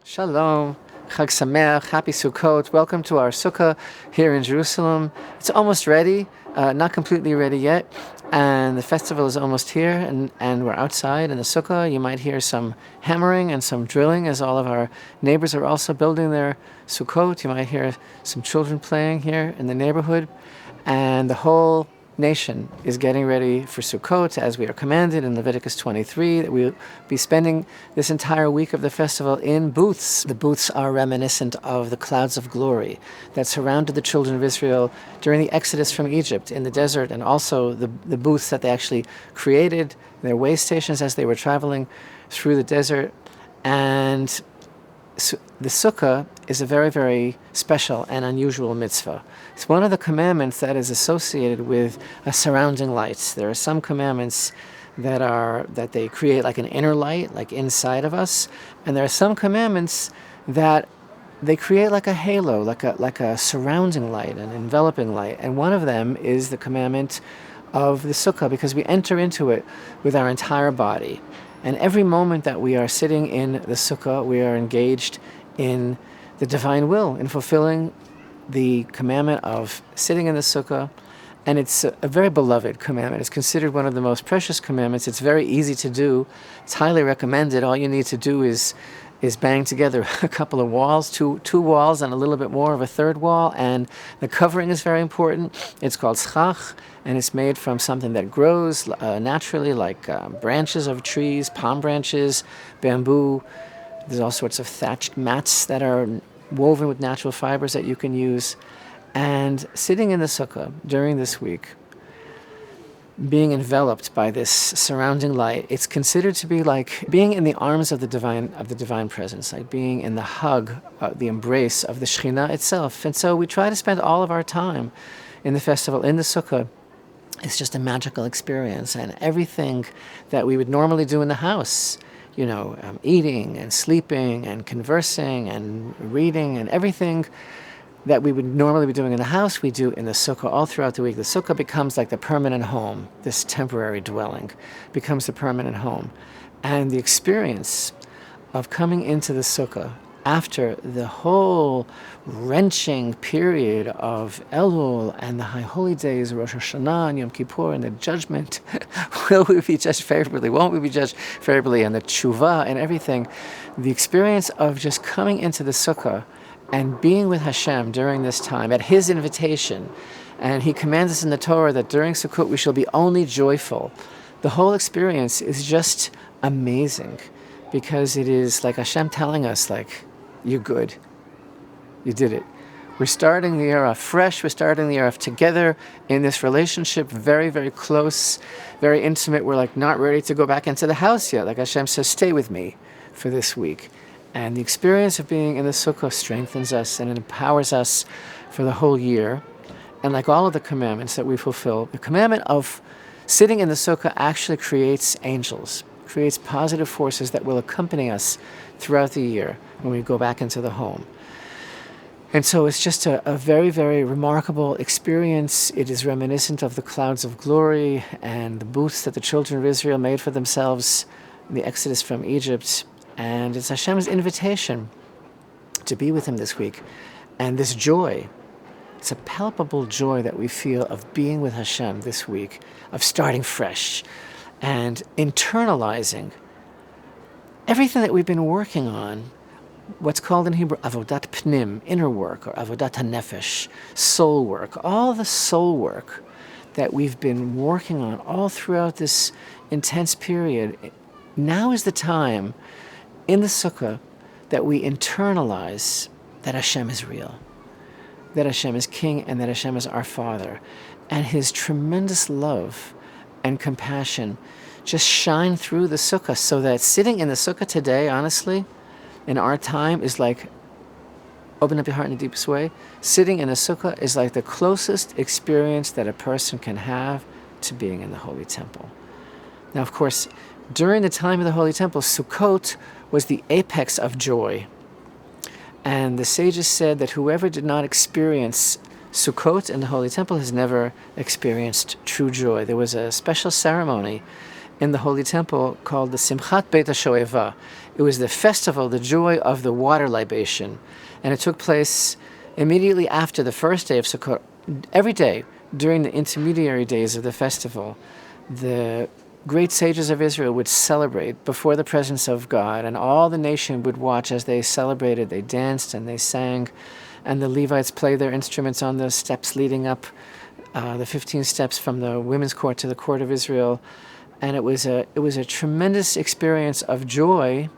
Shalom, Chag Sameach, happy Sukkot. Welcome to our Sukkah here in Jerusalem. It's almost ready, not completely ready yet, and the festival is almost here, and we're outside in the Sukkah. You might hear some hammering and some drilling as all of our neighbors are also building their Sukkot. You might hear some children playing here in the neighborhood, and the whole nation is getting ready for Sukkot, as we are commanded in Leviticus 23, that we'll be spending this entire week of the festival in booths. The booths are reminiscent of the clouds of glory that surrounded the children of Israel during the Exodus from Egypt in the desert, and also the booths that they actually created, their way stations as they were traveling through the desert. And the Sukkah is a very, very special and unusual mitzvah. It's one of the commandments that is associated with a surrounding light. There are some commandments that they create like an inner light, like inside of us, and there are some commandments that they create like a halo, like a surrounding light, an enveloping light. And one of them is the commandment of the Sukkah, because we enter into it with our entire body. And every moment that we are sitting in the Sukkah, we are engaged in the divine will, in fulfilling the commandment of sitting in the Sukkah. And it's a very beloved commandment. It's considered one of the most precious commandments. It's very easy to do. It's highly recommended. All you need to do is bang together a couple of walls, two walls and a little bit more of a third wall. And the covering is very important. It's called schach, and it's made from something that grows naturally, like branches of trees, palm branches, bamboo. There's all sorts of thatched mats that are woven with natural fibers that you can use. And sitting in the Sukkah during this week, being enveloped by this surrounding light, it's considered to be like being in the arms of the divine presence, like being in the hug, the embrace of the Shekhinah itself. And so we try to spend all of our time in the festival, in the Sukkah. It's just a magical experience, and everything that we would normally do in the house, eating and sleeping and conversing and reading and everything that we would normally be doing in the house, we do in the Sukkah all throughout the week. The Sukkah becomes like the permanent home. This temporary dwelling becomes the permanent home. And the experience of coming into the Sukkah after the whole wrenching period of Elul and the High Holy Days, Rosh Hashanah and Yom Kippur, and the judgment, will we be judged favorably, won't we be judged favorably, and the tshuva and everything, the experience of just coming into the Sukkah and being with Hashem during this time, at His invitation. And He commands us in the Torah that during Sukkot we shall be only joyful. The whole experience is just amazing, because it is like Hashem telling us, like, you're good. You did it. We're starting the year off fresh. We're starting the year off together in this relationship, very, very close, very intimate. We're like not ready to go back into the house yet. Like Hashem says, stay with me for this week. And the experience of being in the Sukkah strengthens us and it empowers us for the whole year. And like all of the commandments that we fulfill, the commandment of sitting in the Sukkah actually creates angels, creates positive forces that will accompany us throughout the year when we go back into the home. And so it's just a very, very remarkable experience. It is reminiscent of the clouds of glory and the booths that the children of Israel made for themselves in the Exodus from Egypt. And it's Hashem's invitation to be with Him this week. And this joy, it's a palpable joy that we feel of being with Hashem this week, of starting fresh and internalizing everything that we've been working on, what's called in Hebrew avodat pnim, inner work, or avodat hanefesh, soul work, all the soul work that we've been working on all throughout this intense period. Now is the time in the Sukkah that we internalize that Hashem is real, that Hashem is King, and that Hashem is our Father, and His tremendous love and compassion just shine through the Sukkah, so that sitting in the Sukkah today, honestly, in our time, is like, open up your heart in the deepest way. Sitting in a Sukkah is like the closest experience that a person can have to being in the Holy Temple. Now, of course, during the time of the Holy Temple, Sukkot was the apex of joy. And the sages said that whoever did not experience Sukkot in the Holy Temple has never experienced true joy. There was a special ceremony in the Holy Temple called the Simchat Beit HaShoeva. It was the festival, the joy of the water libation. And it took place immediately after the first day of Sukkot. Every day during the intermediary days of the festival, the great sages of Israel would celebrate before the presence of God, and all the nation would watch as they celebrated. They danced and they sang, and the Levites played their instruments on the steps leading up, the 15 steps from the women's court to the court of Israel. And it was a tremendous experience of joy,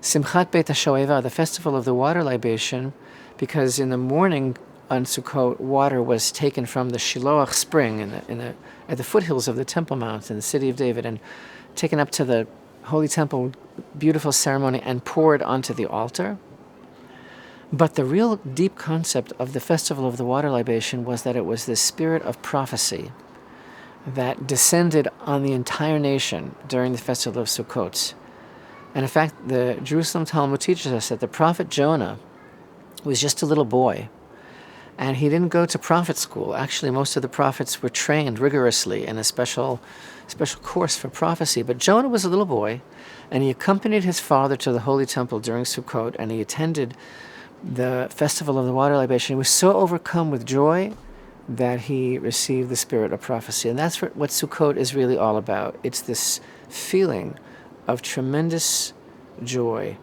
Simchat Beit HaShoeva, the festival of the water libation, because in the morning on Sukkot, water was taken from the Shiloach spring at the foothills of the Temple Mount in the city of David, and taken up to the Holy Temple, beautiful ceremony, and poured onto the altar. But the real deep concept of the festival of the water libation was that it was the spirit of prophecy that descended on the entire nation during the festival of Sukkot. And in fact, the Jerusalem Talmud teaches us that the prophet Jonah was just a little boy, and he didn't go to prophet school. Actually, most of the prophets were trained rigorously in a special course for prophecy. But Jonah was a little boy, and he accompanied his father to the Holy Temple during Sukkot, and he attended the festival of the water libation. He was so overcome with joy that he received the spirit of prophecy. And that's what Sukkot is really all about. It's this feeling of tremendous joy,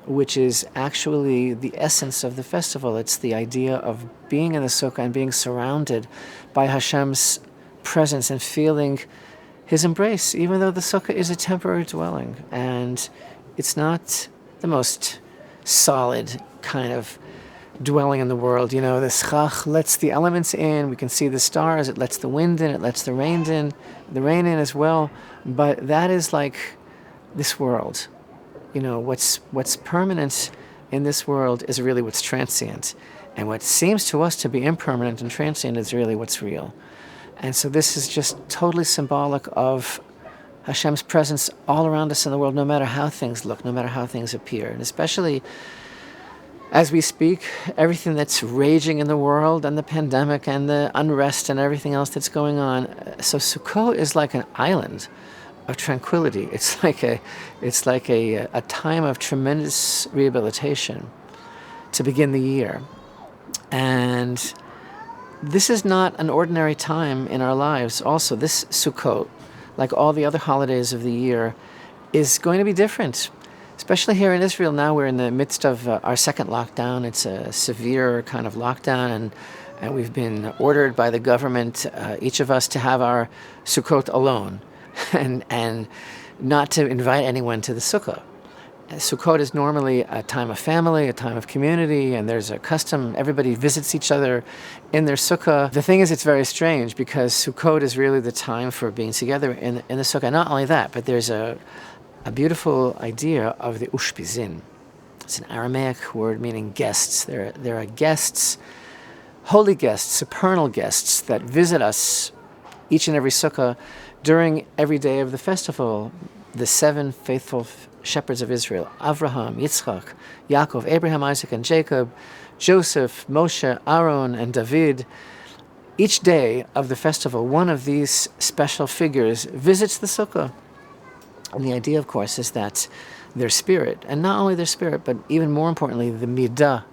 which is actually the essence of the festival. It's the idea of being in the Sukkah and being surrounded by Hashem's presence and feeling his embrace, even though the Sukkah is a temporary dwelling. And it's not the most solid kind of dwelling in the world. You know, the Schach lets the elements in. We can see the stars. It lets the wind in. It lets the rain in as well. But that is like this world. You know, what's permanent in this world is really what's transient. And what seems to us to be impermanent and transient is really what's real. And so this is just totally symbolic of Hashem's presence all around us in the world, no matter how things look, no matter how things appear. And especially as we speak, everything that's raging in the world, and the pandemic and the unrest and everything else that's going on. So Sukkot is like an island of tranquility. It's like a time of tremendous rehabilitation to begin the year. And this is not an ordinary time in our lives. Also, this Sukkot, like all the other holidays of the year, is going to be different. Especially here in Israel now, we're in the midst of our second lockdown. It's a severe kind of lockdown, and we've been ordered by the government, each of us, to have our Sukkot alone, and not to invite anyone to the Sukkah. Sukkot is normally a time of family, a time of community, and there's a custom. Everybody visits each other in their Sukkah. The thing is, it's very strange because Sukkot is really the time for being together in the Sukkah. Not only that, but there's a beautiful idea of the ushpizin. It's an Aramaic word meaning guests. There are guests, holy guests, supernal guests that visit us each and every Sukkah during every day of the festival. The 7 faithful shepherds of Israel, Avraham, Yitzchak, Yaakov, Abraham, Isaac, and Jacob, Joseph, Moshe, Aaron, and David. Each day of the festival, one of these special figures visits the Sukkah. And the idea, of course, is that their spirit, and not only their spirit, but even more importantly, the midah,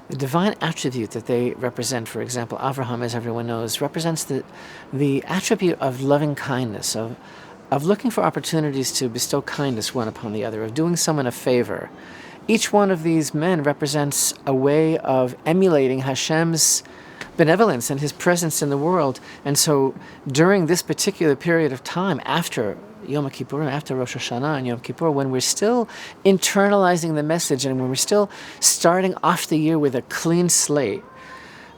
the divine attribute that they represent. For example, Avraham, as everyone knows, represents the attribute of loving kindness, of looking for opportunities to bestow kindness one upon the other, of doing someone a favor. Each one of these men represents a way of emulating Hashem's benevolence and his presence in the world. And so during this particular period of time, after Yom Kippur, after Rosh Hashanah and Yom Kippur, when we're still internalizing the message and when we're still starting off the year with a clean slate,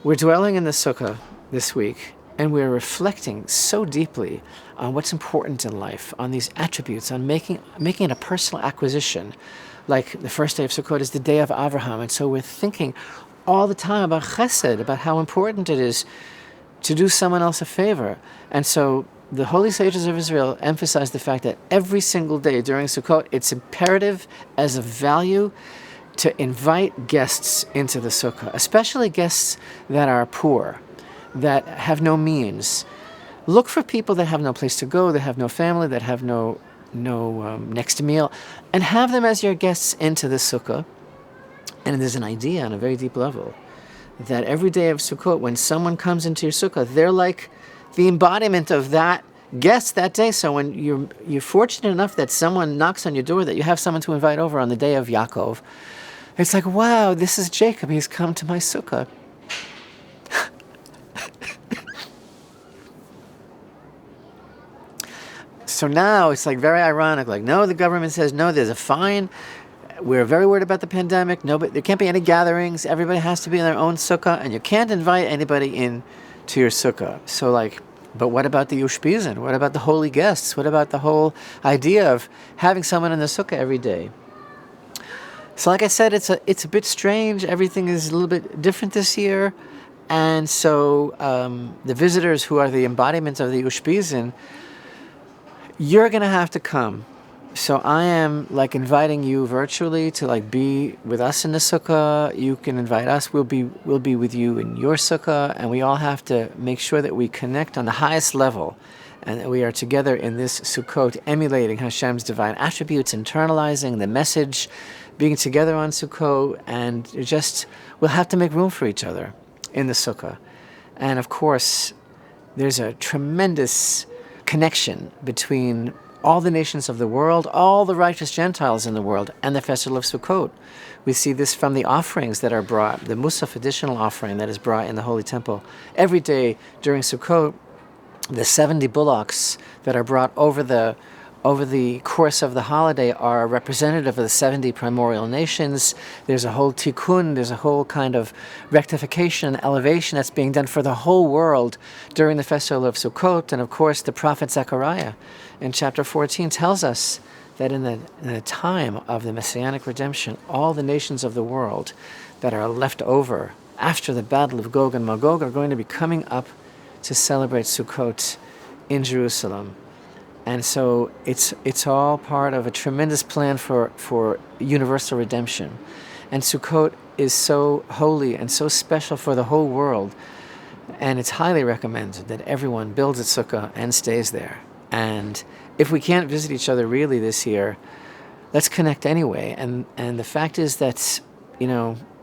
we're dwelling in the Sukkah this week, and we're reflecting so deeply on what's important in life, on these attributes, on making it a personal acquisition. Like the first day of Sukkot is the day of Avraham, and so we're thinking all the time about chesed, about how important it is to do someone else a favor. And so the holy sages of Israel emphasize the fact that every single day during Sukkot, it's imperative as a value to invite guests into the Sukkah, especially guests that are poor, that have no means, look for people that have no place to go, that have no family, that have no next meal, and have them as your guests into the sukkah. And there's an idea on a very deep level that every day of Sukkot, when someone comes into your sukkah, they're like the embodiment of that guest that day. So when you're fortunate enough that someone knocks on your door, that you have someone to invite over on the day of Yaakov, it's like, wow, this is Jacob. He's come to my sukkah. So now it's like very ironic. Like, no, the government says no. There's a fine. We're very worried about the pandemic. No, but there can't be any gatherings. Everybody has to be in their own sukkah, and you can't invite anybody in to your sukkah. So like, but what about the ushpizin? What about the holy guests? What about the whole idea of having someone in the sukkah every day? So like I said, it's a bit strange. Everything is a little bit different this year. And so the visitors who are the embodiments of the ushpizin, you're going to have to come. So I am like inviting you virtually to like be with us in the sukkah. You can invite us. We'll be with you in your sukkah, and we all have to make sure that we connect on the highest level, and that we are together in this Sukkot, emulating Hashem's divine attributes, internalizing the message, being together on Sukkot, and we'll have to make room for each other in the sukkah. And of course, there's a tremendous connection between all the nations of the world, all the righteous Gentiles in the world, and the festival of Sukkot. We see this from the offerings that are brought, the Musaf additional offering that is brought in the Holy Temple. Every day during Sukkot, the 70 bullocks that are brought over the course of the holiday are representative of the 70 primordial nations. There's a whole tikkun, there's a whole kind of rectification and elevation that's being done for the whole world during the festival of Sukkot. And of course, the prophet Zechariah in chapter 14 tells us that in the time of the Messianic redemption, all the nations of the world that are left over after the battle of Gog and Magog are going to be coming up to celebrate Sukkot in Jerusalem. And so it's all part of a tremendous plan for universal redemption. And Sukkot is so holy and so special for the whole world. And it's highly recommended that everyone builds a sukkah and stays there. And if we can't visit each other really this year, let's connect anyway. And the fact is that,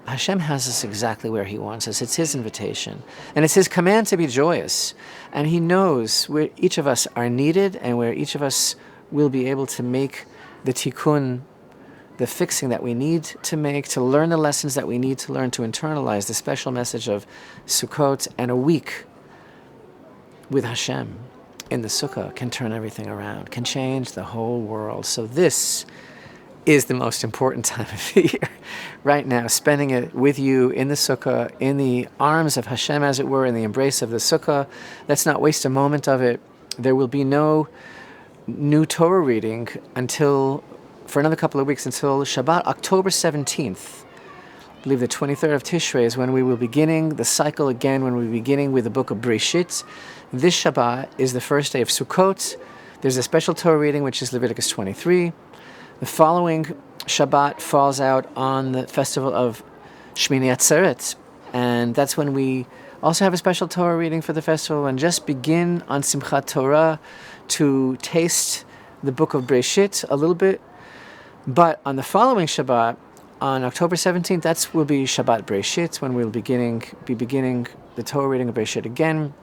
Hashem has us exactly where He wants us. It's His invitation. And it's His command to be joyous. And He knows where each of us are needed and where each of us will be able to make the tikkun, the fixing that we need to make, to learn the lessons that we need to learn, to internalize the special message of Sukkot. And a week with Hashem in the sukkah can turn everything around, can change the whole world. So this is the most important time of the year right now, spending it with you in the sukkah, in the arms of Hashem, as it were, in the embrace of the sukkah. Let's not waste a moment of it. There will be no new Torah reading for another couple of weeks, until Shabbat, October 17th. I believe the 23rd of Tishrei is when we will be beginning the cycle again, when we're beginning with the book of Breshit. This Shabbat is the first day of Sukkot. There's a special Torah reading, which is Leviticus 23. The following Shabbat falls out on the festival of Shmini Atzeret, and that's when we also have a special Torah reading for the festival, and just begin on Simchat Torah to taste the book of Breshit a little bit. But on the following Shabbat, on October 17th, that will be Shabbat Breshit, when we'll be beginning the Torah reading of Breshit again.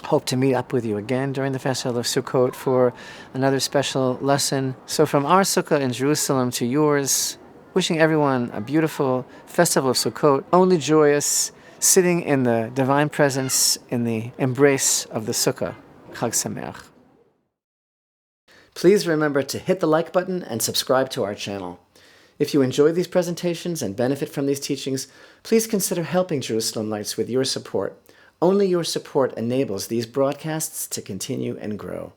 Hope to meet up with you again during the festival of Sukkot for another special lesson. So from our sukkah in Jerusalem to yours, wishing everyone a beautiful festival of Sukkot, only joyous, sitting in the divine presence, in the embrace of the sukkah. Chag Sameach. Please remember to hit the like button and subscribe to our channel. If you enjoy these presentations and benefit from these teachings, please consider helping Jerusalem Lights with your support. Only your support enables these broadcasts to continue and grow.